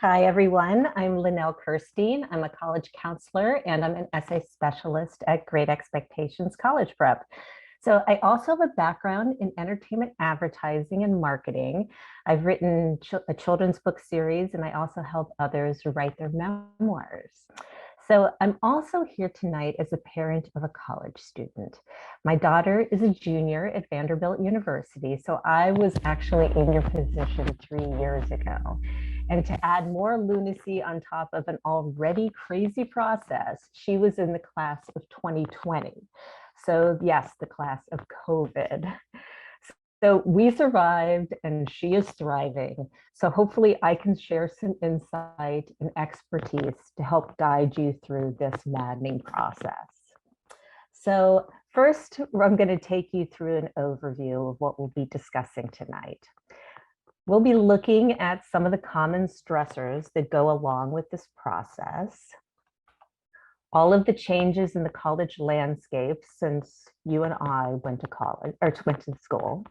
Hi, everyone. I'm Lynelle Kerstine. I'm a college counselor and I'm an essay specialist at Great Expectations College Prep. So I also have a background in entertainment advertising and marketing. I've written a children's book series and I also help others write their memoirs. So I'm also here tonight as a parent of a college student. My daughter is a junior at Vanderbilt University, so I was actually in your position 3 years ago. And to add more lunacy on top of an already crazy process, she was in the class of 2020. So yes, the class of COVID. So we survived and she is thriving. So hopefully I can share some insight and expertise to help guide you through this maddening process. So first, I'm going to take you through an overview of what we'll be discussing tonight. We'll be looking at some of the common stressors that go along with this process, all of the changes in the college landscape since you and I went to college or went to school.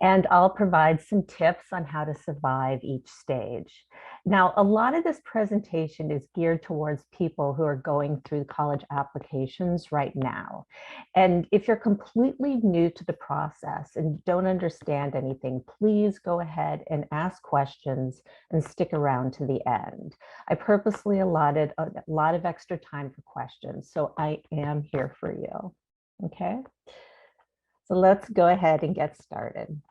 And I'll provide some tips on how to survive each stage. Now, a lot of this presentation is geared towards people who are going through college applications right now. And if you're completely new to the process and don't understand anything, please go ahead and ask questions and stick around to the end. I purposely allotted a lot of extra time for questions, so I am here for you, okay? So let's go ahead and get started.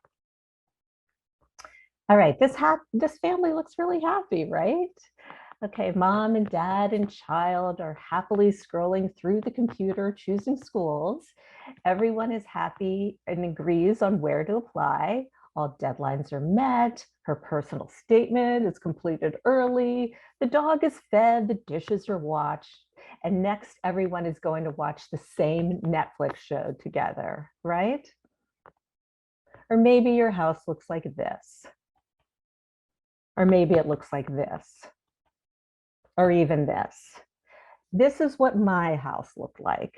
All right, this family looks really happy, right? Okay, mom and dad and child are happily scrolling through the computer, choosing schools. Everyone is happy and agrees on where to apply. All deadlines are met. Her personal statement is completed early. The dog is fed, the dishes are washed. And next, everyone is going to watch the same Netflix show together, right? Or maybe your house looks like this. Or maybe it looks like this, or even this. This is what my house looked like.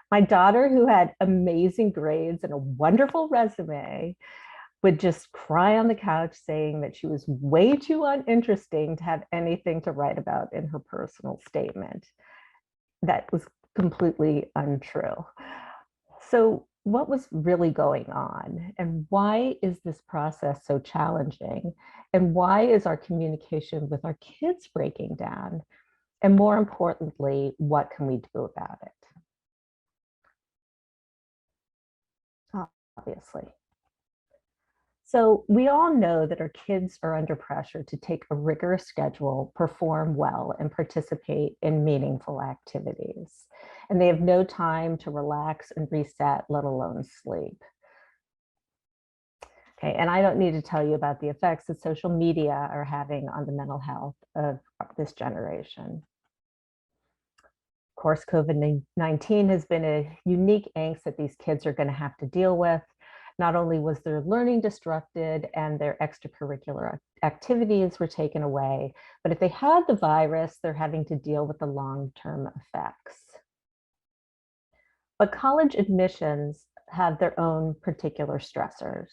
My daughter, who had amazing grades and a wonderful resume, would just cry on the couch saying that she was way too uninteresting to have anything to write about in her personal statement. That was completely untrue. So what was really going on, and why is this process so challenging, and why is our communication with our kids breaking down, and more importantly, what can we do about it? Obviously. So we all know that our kids are under pressure to take a rigorous schedule, perform well, and participate in meaningful activities. And they have no time to relax and reset, let alone sleep. Okay, and I don't need to tell you about the effects that social media are having on the mental health of this generation. Of course, COVID-19 has been a unique angst that these kids are going to have to deal with. Not only was their learning disrupted and their extracurricular activities were taken away, but if they had the virus, they're having to deal with the long-term effects. But college admissions have their own particular stressors.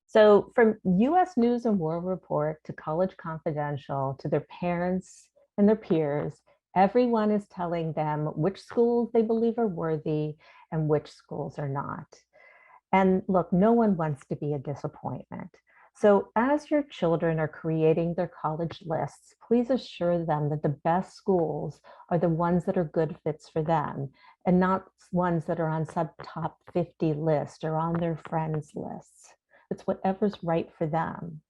So from US News and World Report to College Confidential to their parents and their peers, everyone is telling them which schools they believe are worthy and which schools are not. And look, no one wants to be a disappointment. So as your children are creating their college lists, please assure them that the best schools are the ones that are good fits for them and not ones that are on some top 50 list or on their friends' lists. It's whatever's right for them.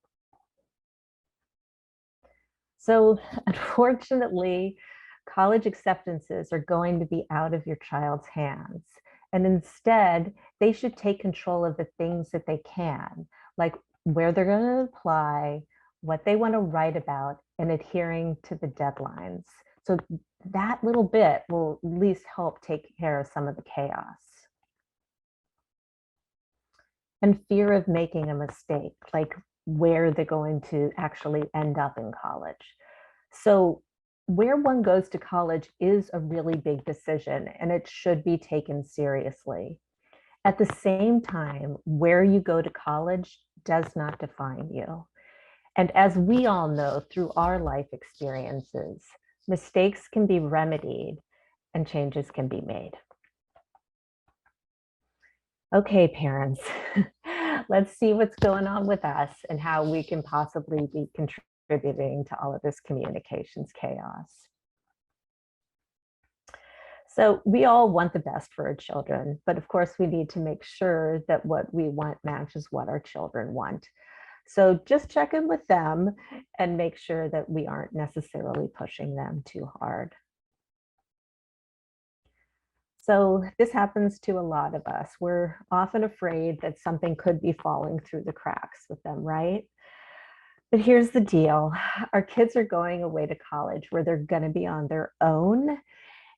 So unfortunately, college acceptances are going to be out of your child's hands. And instead, they should take control of the things that they can, like where they're going to apply, what they want to write about, and adhering to the deadlines. So that little bit will at least help take care of some of the chaos. And fear of making a mistake, like where they're going to actually end up in college. So where one goes to college is a really big decision and it should be taken seriously. At the same time, where you go to college does not define you. And as we all know through our life experiences, mistakes can be remedied and changes can be made. Okay, parents, let's see what's going on with us and how we can possibly be contributing to all of this communications chaos. So we all want the best for our children, but of course we need to make sure that what we want matches what our children want. So just check in with them and make sure that we aren't necessarily pushing them too hard. So this happens to a lot of us. We're often afraid that something could be falling through the cracks with them, right? But here's the deal. Our kids are going away to college where they're going to be on their own.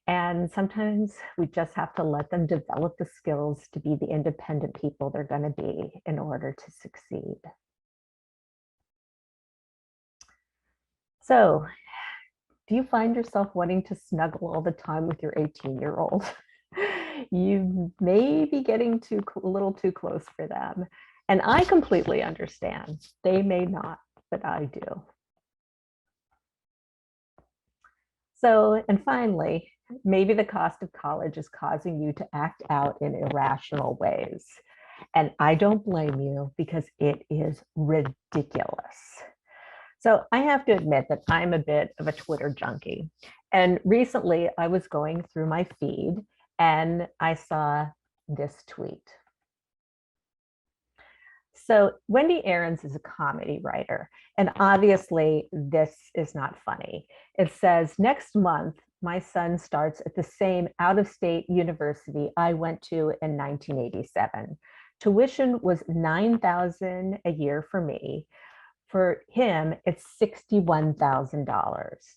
And sometimes we just have to let them develop the skills to be the independent people they're going to be in order to succeed. So, do you find yourself wanting to snuggle all the time with your 18-year-old? You may be getting a little too close for them. And I completely understand. They may not, but I do. So, and finally, maybe the cost of college is causing you to act out in irrational ways. And I don't blame you because it is ridiculous. So I have to admit that I'm a bit of a Twitter junkie. And recently I was going through my feed and I saw this tweet. So Wendy Aarons is a comedy writer, and obviously this is not funny. It says, next month, my son starts at the same out-of-state university I went to in 1987. Tuition was $9,000 a year for me. For him, it's $61,000.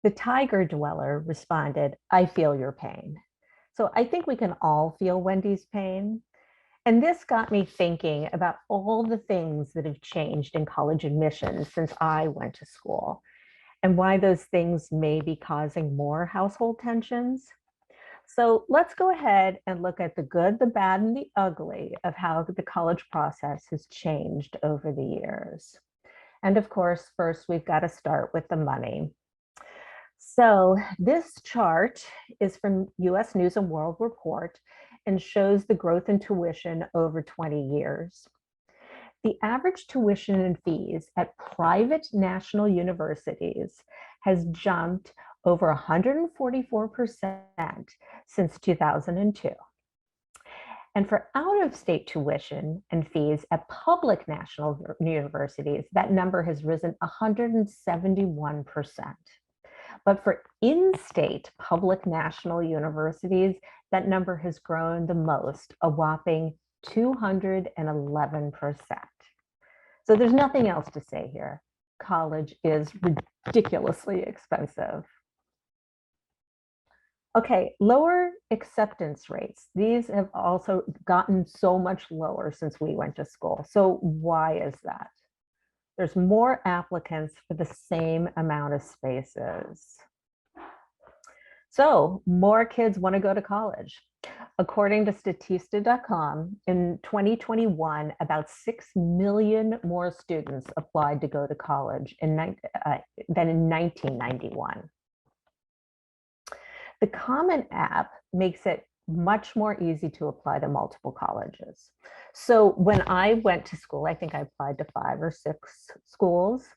The Tiger Dweller responded, I feel your pain. So I think we can all feel Wendy's pain. And this got me thinking about all the things that have changed in college admissions since I went to school, and why those things may be causing more household tensions. So let's go ahead and look at the good, the bad, and the ugly of how the college process has changed over the years. And of course, first we've got to start with the money. So this chart is from US News and World Report and shows the growth in tuition over 20 years. The average tuition and fees at private national universities has jumped over 144% since 2002. And for out-of-state tuition and fees at public national universities, that number has risen 171%. But for in-state public national universities, that number has grown the most, a whopping 211%. So there's nothing else to say here. College is ridiculously expensive. Okay, lower acceptance rates. These have also gotten so much lower since we went to school. So why is that? There's more applicants for the same amount of spaces. So more kids want to go to college. According to Statista.com, in 2021, about 6 million more students applied to go to college than in 1991. The Common App makes it much more easy to apply to multiple colleges. So when I went to school, I think I applied to 5 or 6 schools.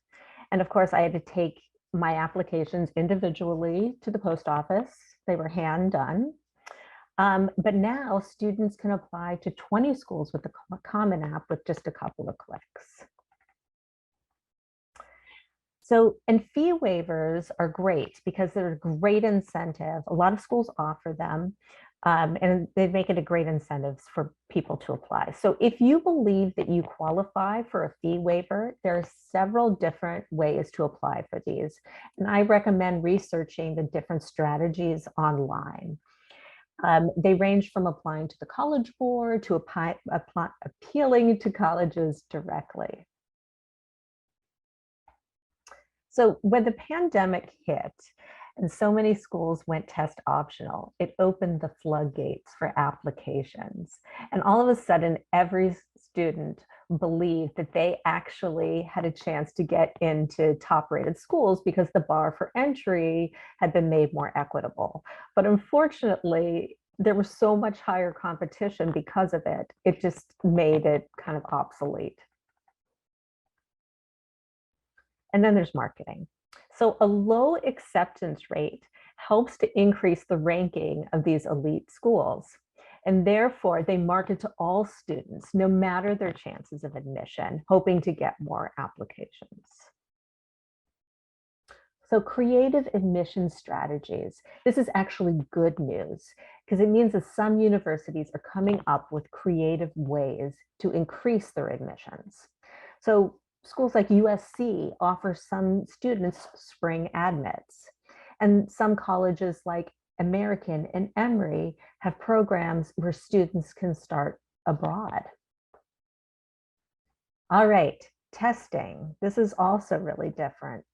And of course, I had to take my applications individually to the post office. They were hand done. But now students can apply to 20 schools with the Common App with just a couple of clicks. So, and fee waivers are great because they're a great incentive. A lot of schools offer them, and they make it a great incentive for people to apply. So if you believe that you qualify for a fee waiver, there are several different ways to apply for these. And I recommend researching the different strategies online. They range from applying to the College Board to appealing to colleges directly. So when the pandemic hit, And so many schools went test optional. It opened the floodgates for applications. And all of a sudden, every student believed that they actually had a chance to get into top rated schools because the bar for entry had been made more equitable. But unfortunately, there was so much higher competition because of it. It just made it kind of obsolete. And then there's marketing. So a low acceptance rate helps to increase the ranking of these elite schools. And therefore, they market to all students, no matter their chances of admission, hoping to get more applications. So creative admission strategies. This is actually good news because it means that some universities are coming up with creative ways to increase their admissions. So schools like USC offer some students spring admits. And some colleges like American and Emory have programs where students can start abroad. All right, testing. This is also really different.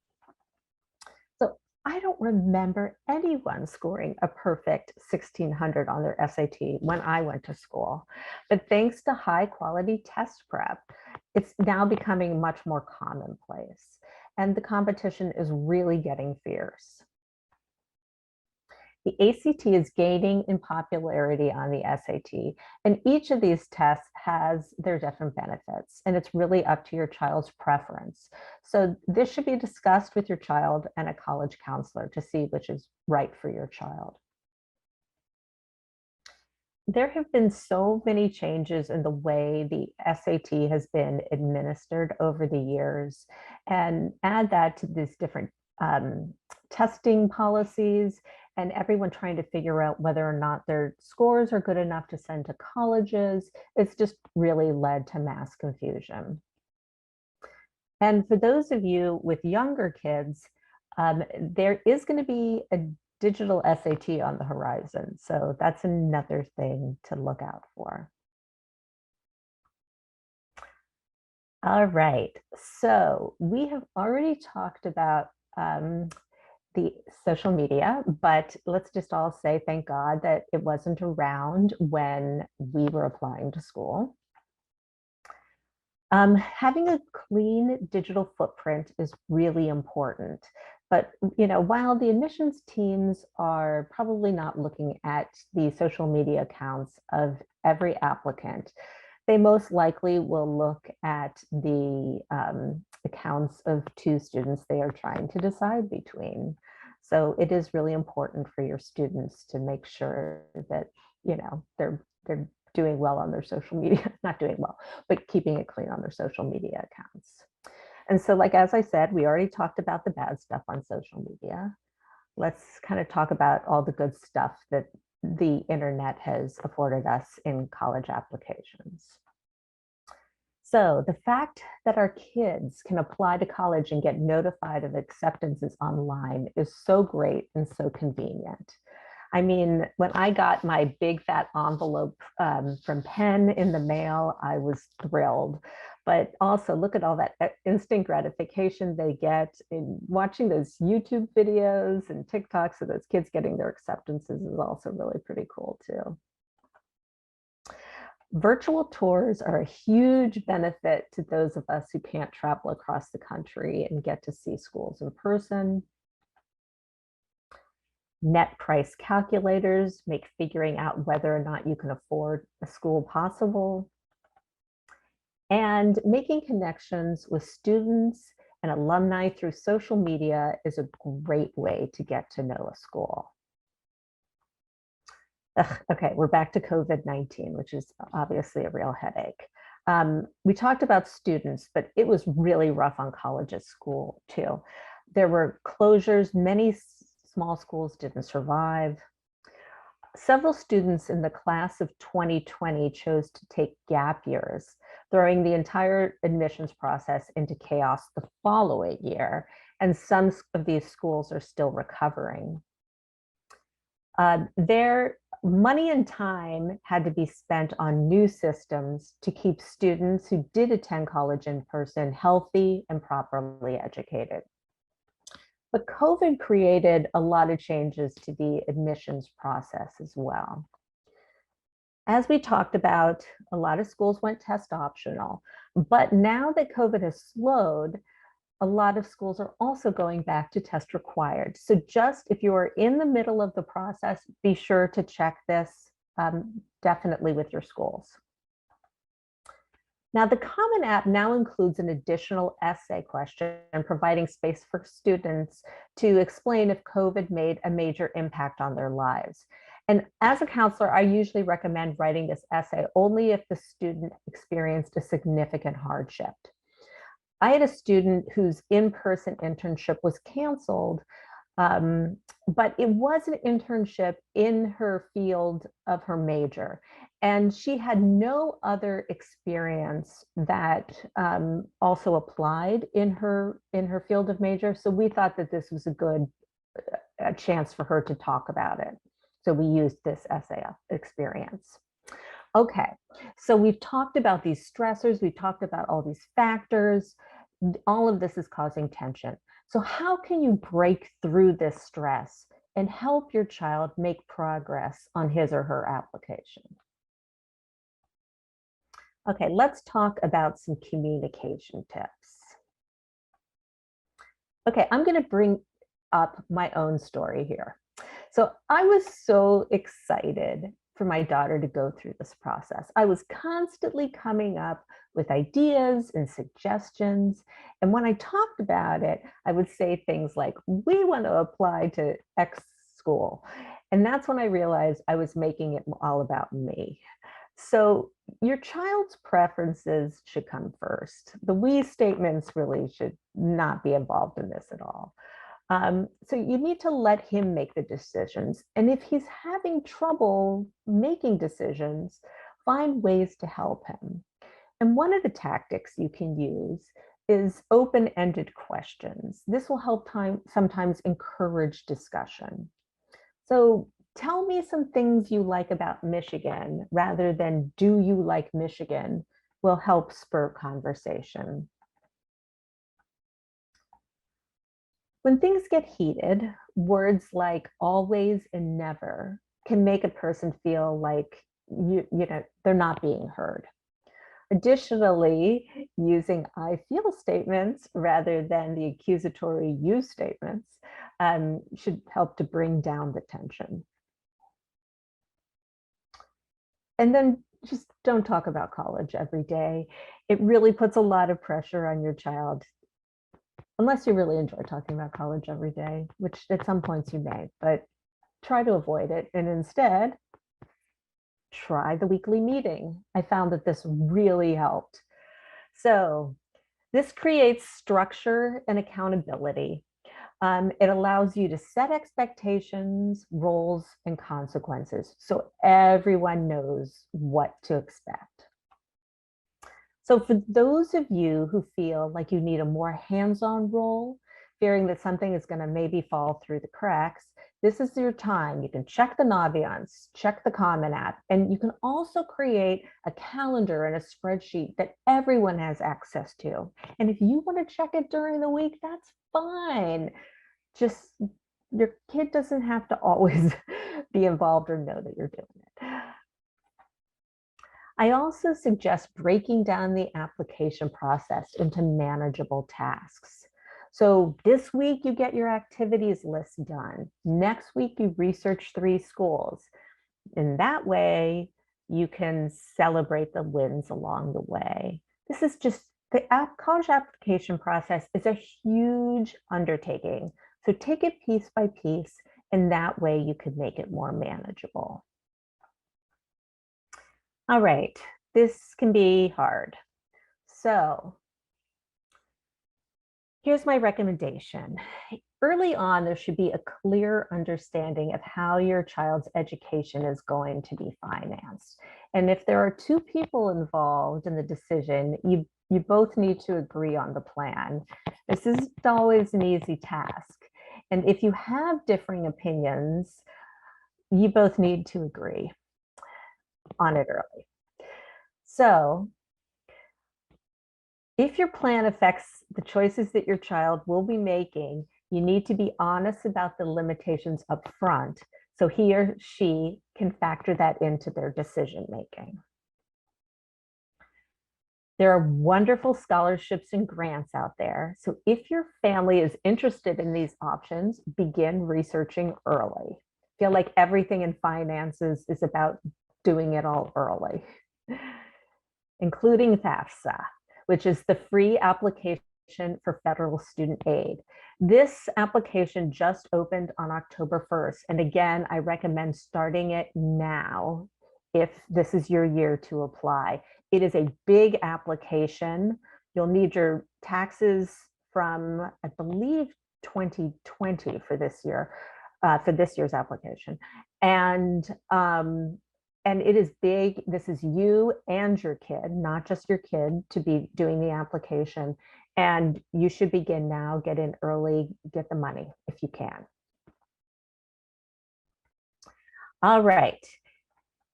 So I don't remember anyone scoring a perfect 1600 on their SAT when I went to school. But thanks to high quality test prep, it's now becoming much more commonplace. And the competition is really getting fierce. The ACT is gaining in popularity on the SAT, and each of these tests has their different benefits, and it's really up to your child's preference. So this should be discussed with your child and a college counselor to see which is right for your child. There have been so many changes in the way the SAT has been administered over the years, and add that to these different testing policies and everyone trying to figure out whether or not their scores are good enough to send to colleges. It's just really led to mass confusion. And for those of you with younger kids, there is going to be a digital SAT on the horizon. So that's another thing to look out for. All right, so we have already talked about the social media, but let's just all say thank God that it wasn't around when we were applying to school. Having a clean digital footprint is really important. But while the admissions teams are probably not looking at the social media accounts of every applicant, they most likely will look at the accounts of two students they are trying to decide between. So it is really important for your students to make sure that they're doing well on their social media, not doing well, but keeping it clean on their social media accounts. And so, like, as I said, we already talked about the bad stuff on social media. Let's kind of talk about all the good stuff that the internet has afforded us in college applications. So the fact that our kids can apply to college and get notified of acceptances online is so great and so convenient. I mean, when I got my big fat envelope from Penn in the mail, I was thrilled. But also look at all that instant gratification they get in watching those YouTube videos and TikToks of those kids getting their acceptances is also really pretty cool too. Virtual tours are a huge benefit to those of us who can't travel across the country and get to see schools in person. Net price calculators make figuring out whether or not you can afford a school possible. And making connections with students and alumni through social media is a great way to get to know a school. Okay, we're back to COVID-19, which is obviously a real headache. We talked about students, but it was really rough on college at school too. There were closures, many small schools didn't survive. Several students in the class of 2020 chose to take gap years, throwing the entire admissions process into chaos the following year, and some of these schools are still recovering. Their money and time had to be spent on new systems to keep students who did attend college in person healthy and properly educated. But COVID created a lot of changes to the admissions process as well. As we talked about, a lot of schools went test optional, but now that COVID has slowed, a lot of schools are also going back to test required. So just if you are in the middle of the process, be sure to check this definitely with your schools. Now, the Common App now includes an additional essay question, providing space for students to explain if COVID made a major impact on their lives. And as a counselor, I usually recommend writing this essay only if the student experienced a significant hardship. I had a student whose in-person internship was canceled, but it was an internship in her field of her major. And she had no other experience that also applied in her field of major. So we thought that this was a good chance for her to talk about it. So we used this essay experience. Okay, so we've talked about these stressors, we've talked about all these factors, all of this is causing tension. So how can you break through this stress and help your child make progress on his or her application? Okay, let's talk about some communication tips. Okay, I'm going to bring up my own story here. So I was so excited for my daughter to go through this process. I was constantly coming up with ideas and suggestions. And when I talked about it, I would say things like, we want to apply to X school. And that's when I realized I was making it all about me. So your child's preferences should come first. The we statements really should not be involved in this at all. So you need to let him make the decisions. And if he's having trouble making decisions, find ways to help him. And one of the tactics you can use is open-ended questions. This will help sometimes encourage discussion. So tell me some things you like about Michigan rather than do you like Michigan will help spur conversation. When things get heated, words like always and never can make a person feel like they're not being heard. Additionally, using I feel statements rather than the accusatory you statements should help to bring down the tension. And then just don't talk about college every day. It really puts a lot of pressure on your child, unless you really enjoy talking about college every day, which at some points you may, but try to avoid it. And instead, try the weekly meeting. I found that this really helped. So this creates structure and accountability. It allows you to set expectations, roles, and consequences so everyone knows what to expect. So for those of you who feel like you need a more hands-on role, fearing that something is going to maybe fall through the cracks, this is your time. You can check the Naviance, check the Common App, and you can also create a calendar and a spreadsheet that everyone has access to. And if you want to check it during the week, that's fine. Just your kid doesn't have to always be involved or know that you're doing it. I also suggest breaking down the application process into manageable tasks. So this week you get your activities list done. Next week you research 3 schools. In that way, you can celebrate the wins along the way. This is just, the college application process is a huge undertaking. So take it piece by piece, and that way you can make it more manageable. All right, this can be hard. So here's my recommendation. Early on, there should be a clear understanding of how your child's education is going to be financed. And if there are 2 people involved in the decision, you both need to agree on the plan. This isn't always an easy task. And if you have differing opinions, you both need to agree on it early. So if your plan affects the choices that your child will be making, You need to be honest about the limitations up front so he or she can factor that into their decision making. There are wonderful scholarships and grants out there. So if your family is interested in these options, begin researching early. I feel like everything in finances is about doing it all early, including FAFSA, which is the free application for federal student aid. This application just opened on October 1st. And again, I recommend starting it now if this is your year to apply. It is a big application. You'll need your taxes from, I believe, 2020 for this year, for this year's application. And it is big. This is you and your kid, not just your kid, to be doing the application. And you should begin now, get in early, get the money if you can. All right.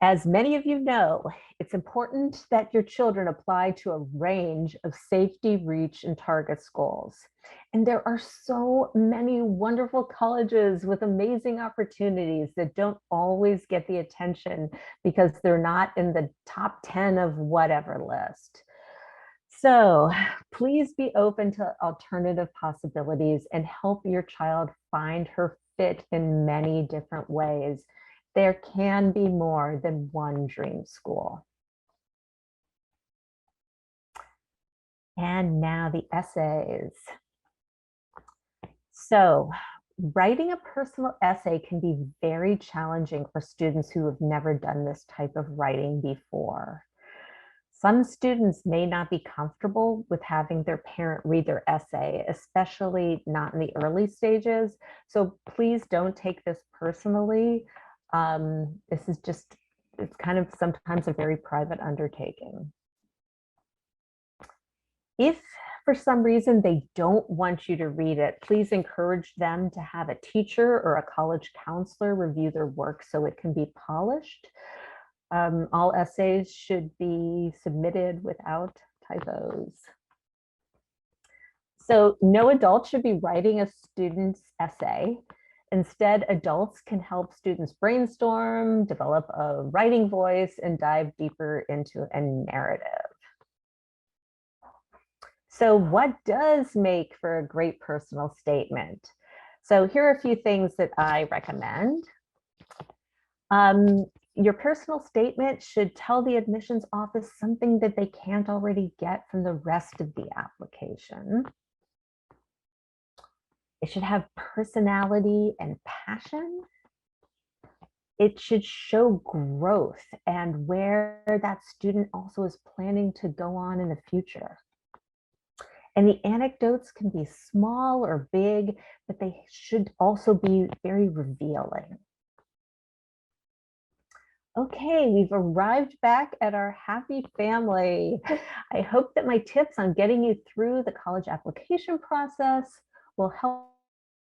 As many of you know, it's important that your children apply to a range of safety, reach, and target schools. And there are so many wonderful colleges with amazing opportunities that don't always get the attention because they're not in the top 10 of whatever list. So please be open to alternative possibilities and help your child find her fit in many different ways. There can be more than one dream school. And now the essays. So writing a personal essay can be very challenging for students who have never done this type of writing before. Some students may not be comfortable with having their parent read their essay, especially not in the early stages. So please don't take this personally. This is just, it's kind of sometimes a very private undertaking. If for some reason they don't want you to read it, please encourage them to have a teacher or a college counselor review their work so it can be polished. All essays should be submitted without typos. So no adult should be writing a student's essay. Instead, adults can help students brainstorm, develop a writing voice, and dive deeper into a narrative. So what does make for a great personal statement? So here are a few things that I recommend. Your personal statement should tell the admissions office something that they can't already get from the rest of the application. It should have personality and passion. It should show growth and where that student also is planning to go on in the future. And the anecdotes can be small or big, but they should also be very revealing. Okay, we've arrived back at our happy family. I hope that my tips on getting you through the college application process will help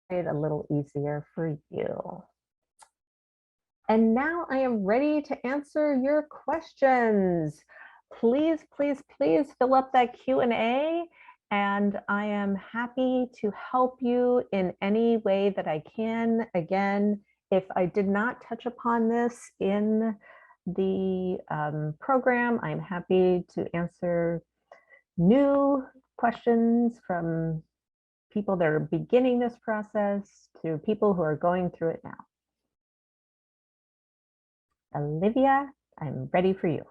it a little easier for you. And now I am ready to answer your questions. Please, please, please fill up that Q&A, and I am happy to help you in any way that I can. Again, if I did not touch upon this in the program, I'm happy to answer new questions from people that are beginning this process to people who are going through it now. Olivia, I'm ready for you.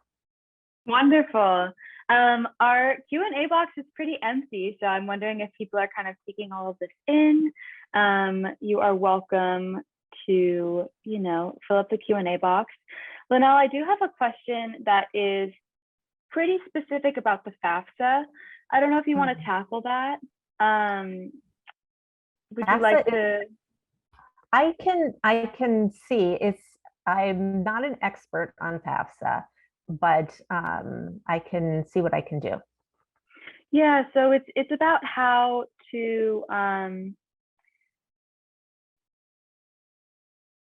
Wonderful. Our Q&A box is pretty empty, so I'm wondering if people are kind of taking all of this in. You are welcome to, fill up the Q&A box. Lynelle, I do have a question that is pretty specific about the FAFSA. I don't know if you want to tackle that. Would you like to? I can see I'm not an expert on FAFSA, but I can see what I can do. Yeah, so it's about how to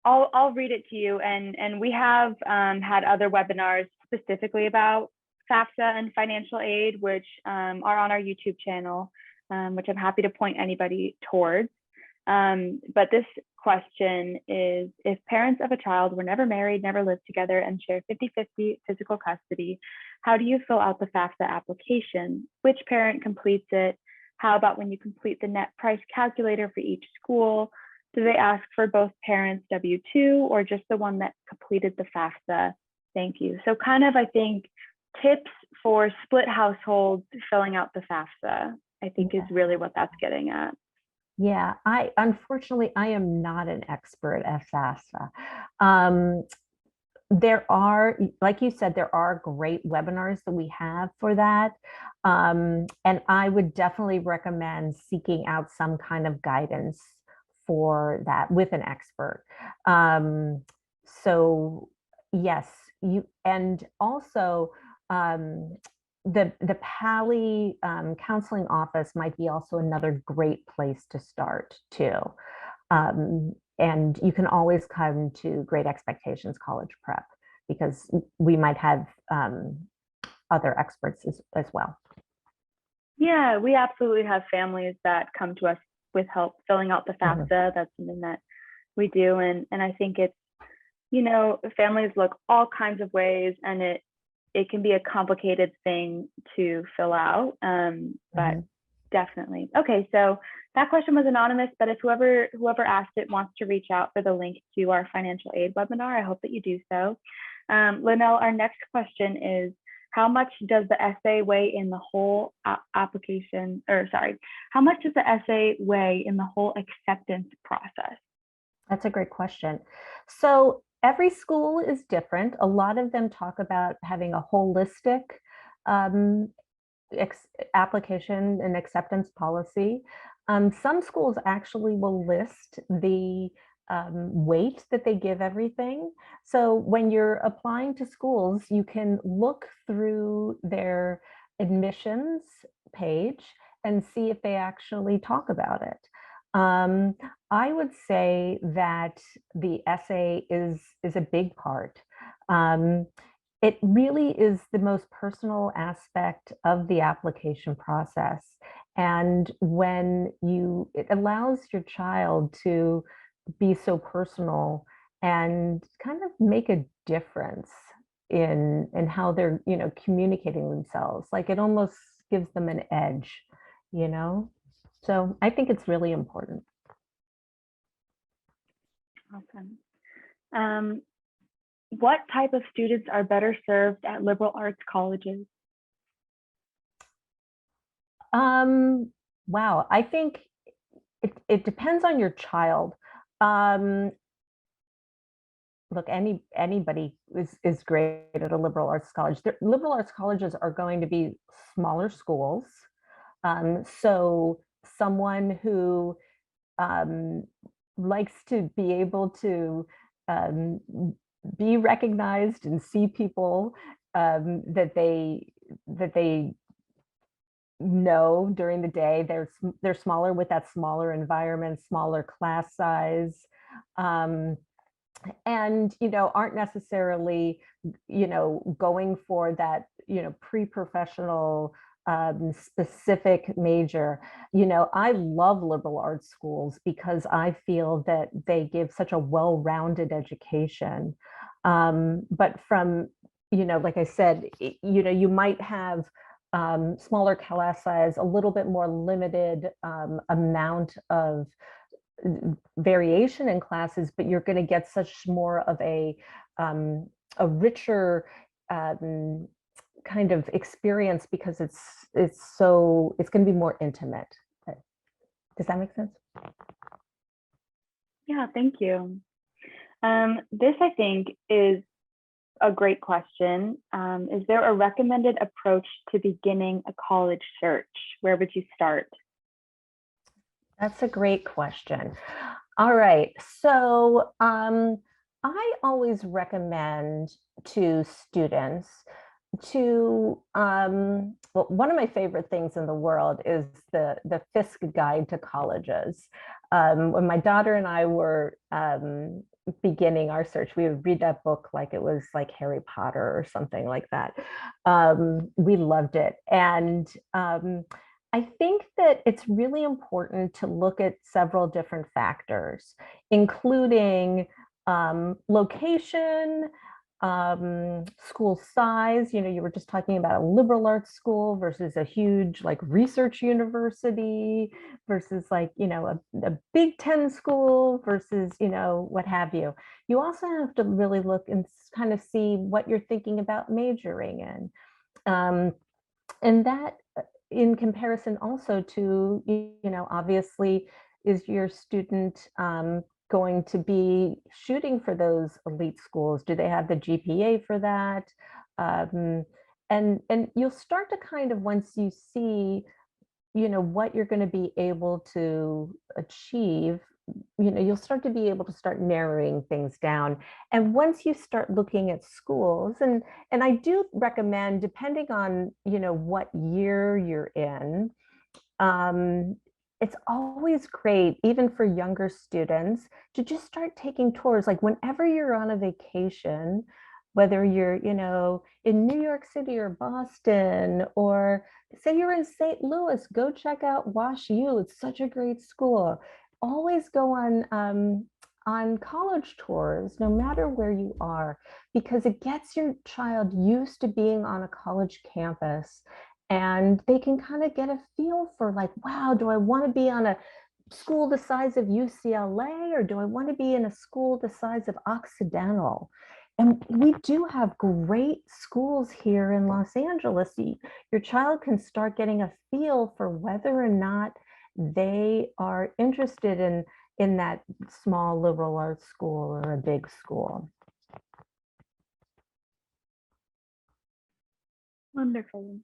I'll read it to you, and we have had other webinars specifically about FAFSA and financial aid, which are on our YouTube channel, which I'm happy to point anybody towards. But this question is, if parents of a child were never married, never lived together, and share 50-50 physical custody, how do you fill out the FAFSA application? Which parent completes it? How about when you complete the net price calculator for each school? Do they ask for both parents' W-2 or just the one that completed the FAFSA? Thank you. So kind of, I think, tips for split households filling out the FAFSA, I think is really what that's getting at. Yeah, unfortunately, I am not an expert at FAFSA. There are, like you said, there are great webinars that we have for that. And I would definitely recommend seeking out some kind of guidance for that with an expert. So yes, and also the PALI counseling office might be also another great place to start too. And you can always come to Great Expectations College Prep because we might have other experts as well. Yeah, we absolutely have families that come to us with help filling out the FAFSA. That's something that we do. And I think it's, families look all kinds of ways, and it can be a complicated thing to fill out, but definitely. Okay, so that question was anonymous, but if whoever asked it wants to reach out for the link to our financial aid webinar, I hope that you do so. Lynelle, our next question is, how much does the essay weigh in the whole application, or sorry, how much does the essay weigh in the whole acceptance process? That's a great question. So every school is different. A lot of them talk about having a holistic application and acceptance policy. Some schools actually will list the weight that they give everything. So when you're applying to schools, you can look through their admissions page and see if they actually talk about it. I would say that the essay is a big part. It really is the most personal aspect of the application process. And when it allows your child to be so personal and kind of make a difference in how they're, communicating themselves. Like it almost gives them an edge, So I think it's really important. Awesome. What type of students are better served at liberal arts colleges? Wow, I think it depends on your child. Look, anybody is great at a liberal arts college. Liberal arts colleges are going to be smaller schools. So someone who likes to be able to be recognized and see people that they know during the day. They're smaller with that smaller environment, smaller class size, and aren't necessarily going for that pre-professional specific major. I love liberal arts schools because I feel that they give such a well-rounded education. But from, like I said, you might have smaller class size, a little bit more limited amount of variation in classes, but you're going to get such more of a richer kind of experience because it's going to be more intimate. Does that make sense? Yeah, thank you. This, I think, is a great question. Is there a recommended approach to beginning a college search? Where would you start? That's a great question. All right. So I always recommend to students to, well, one of my favorite things in the world is the Fisk Guide to Colleges. When my daughter and I were beginning our search, we would read that book like it was like Harry Potter or something like that. We loved it. And I think that it's really important to look at several different factors, including location, school size. You know, you were just talking about a liberal arts school versus a huge like research university versus like, you know, a Big Ten school versus, you know, what have you. You also have to really look and kind of see what you're thinking about majoring in. And that in comparison also to, you know, obviously, is your student going to be shooting for those elite schools? Do they have the GPA for that? Um, and you'll start to kind of, once you see, you know, what you're going to be able to achieve, you know, you'll start to be able to start narrowing things down. And once you start looking at schools, and I do recommend, depending on, you know, what year you're in, um, it's always great, even for younger students, to just start taking tours. Like whenever you're on a vacation, whether you're, you know, in New York City or Boston, or say you're in St. Louis, go check out Wash U. It's such a great school. Always go on college tours, no matter where you are, because it gets your child used to being on a college campus, and they can kind of get a feel for like, wow, do I want to be on a school the size of UCLA, or do I want to be in a school the size of Occidental? And we do have great schools here in Los Angeles. Your child can start getting a feel for whether or not they are interested in that small liberal arts school or a big school. Wonderful.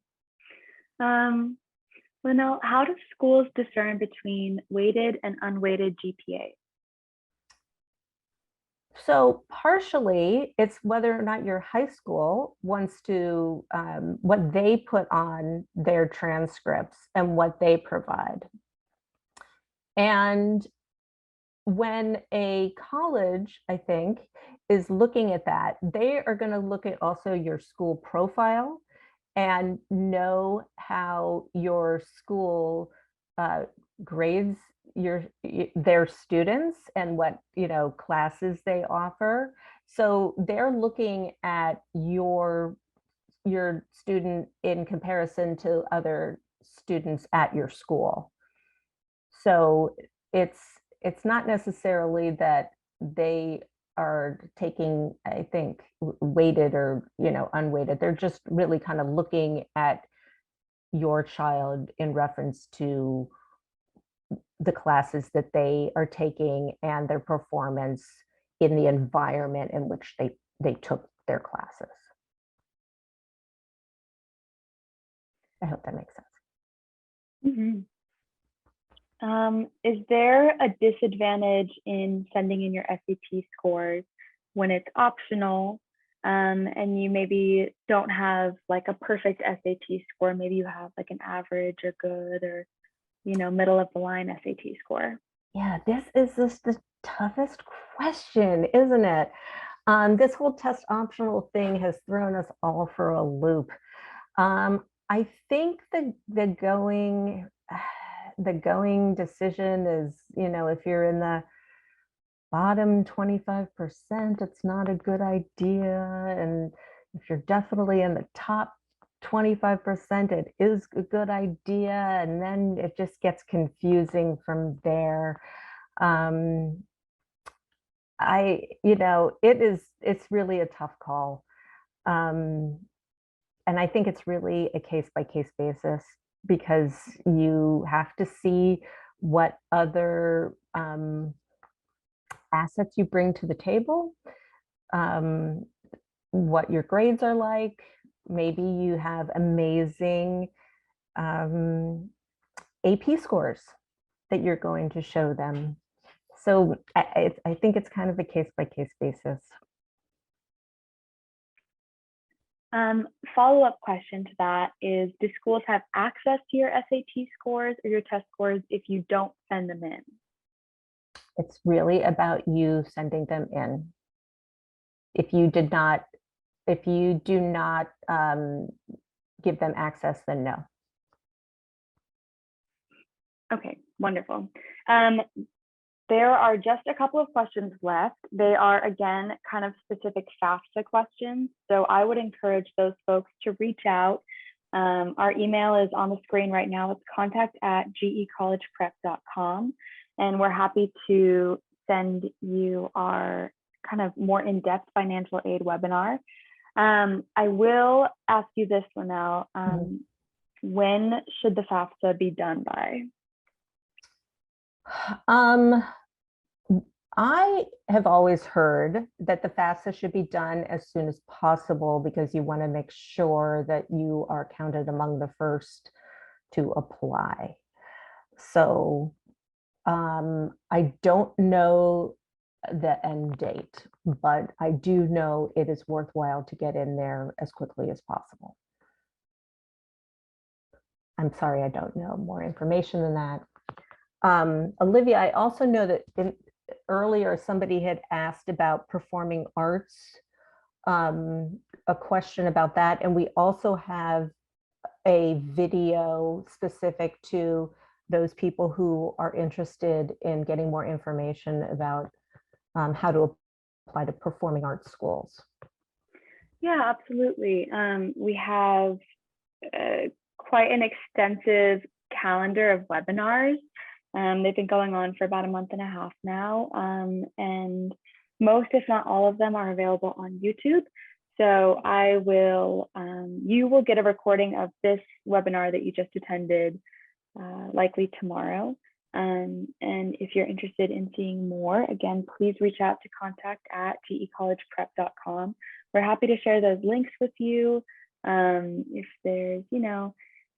Lynelle, how do schools discern between weighted and unweighted GPA? So partially, it's whether or not your high school wants to, what they put on their transcripts and what they provide. And when a college, I think, is looking at that, they are going to look at also your school profile and know how your school grades their students and what, you know, classes they offer. So they're looking at your student in comparison to other students at your school. So it's it's not necessarily that they are taking, I think, weighted or, you know, unweighted. They're just really kind of looking at your child in reference to the classes that they are taking and their performance in the environment in which they took their classes. I hope that makes sense. Mm-hmm. Is there a disadvantage in sending in your SAT scores when it's optional, and you maybe don't have like a perfect SAT score? Maybe you have like an average or good or, you know, middle of the line SAT score. Yeah, this is just the toughest question, isn't it? This whole test optional thing has thrown us all for a loop. I think the going decision is, you know, if you're in the bottom 25%, it's not a good idea. And if you're definitely in the top 25%, it is a good idea. And then it just gets confusing from there. Um, you know, it's really a tough call. Um, and I think it's really a case by case basis, because you have to see what other assets you bring to the table, um, what your grades are like. Maybe you have amazing AP scores that you're going to show them. So I think it's kind of a case by case basis. Follow-up question to that is, do schools have access to your SAT scores or your test scores if you don't send them in? It's really about you sending them in. If you did not, if you do not give them access, then no. Okay, wonderful. There are just a couple of questions left. They are, again, kind of specific FAFSA questions. So I would encourage those folks to reach out. Our email is on the screen right now. It's contact@gecollegeprep.com. And we're happy to send you our kind of more in-depth financial aid webinar. I will ask you this, Lynelle. When should the FAFSA be done by? I have always heard that the FAFSA should be done as soon as possible because you want to make sure that you are counted among the first to apply. So I don't know the end date, but I do know it is worthwhile to get in there as quickly as possible. I'm sorry, I don't know more information than that. Olivia, I also know that earlier somebody had asked about performing arts, a question about that. And we also have a video specific to those people who are interested in getting more information about how to apply to performing arts schools. Yeah, absolutely. We have quite an extensive calendar of webinars. They've been going on for about a month and a half now, and most, if not all of them, are available on YouTube. So you will get a recording of this webinar that you just attended likely tomorrow. And if you're interested in seeing more, again, please reach out to contact@gecollegeprep.com. We're happy to share those links with you. If there's,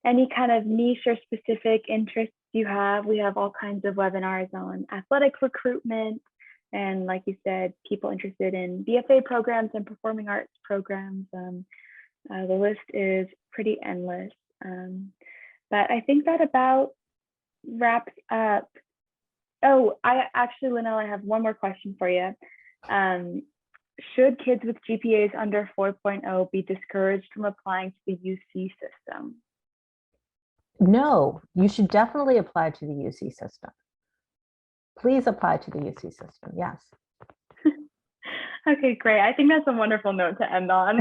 any kind of niche or specific interests you have, we have all kinds of webinars on athletic recruitment. And like you said, people interested in BFA programs and performing arts programs. The list is pretty endless. But I think that about wraps up. Oh, Lynelle, I have one more question for you. Should kids with GPAs under 4.0 be discouraged from applying to the UC system? No, you should definitely apply to the UC system. Please apply to the UC system, yes. Okay, great. I think that's a wonderful note to end on.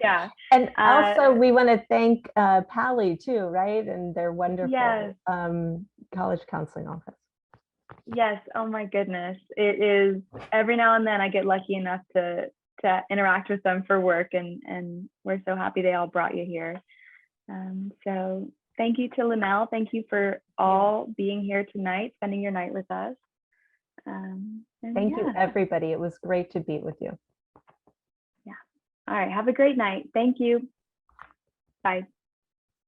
Yeah. And also we want to thank Pally too, right? And their wonderful yes. college counseling office. Yes. Oh my goodness. It is every now and then I get lucky enough to interact with them for work, and we're so happy they all brought you here. So thank you to Lynelle. Thank you for all being here tonight, spending your night with us. Thank you, everybody. It was great to be with you. Yeah. All right. Have a great night. Thank you. Bye.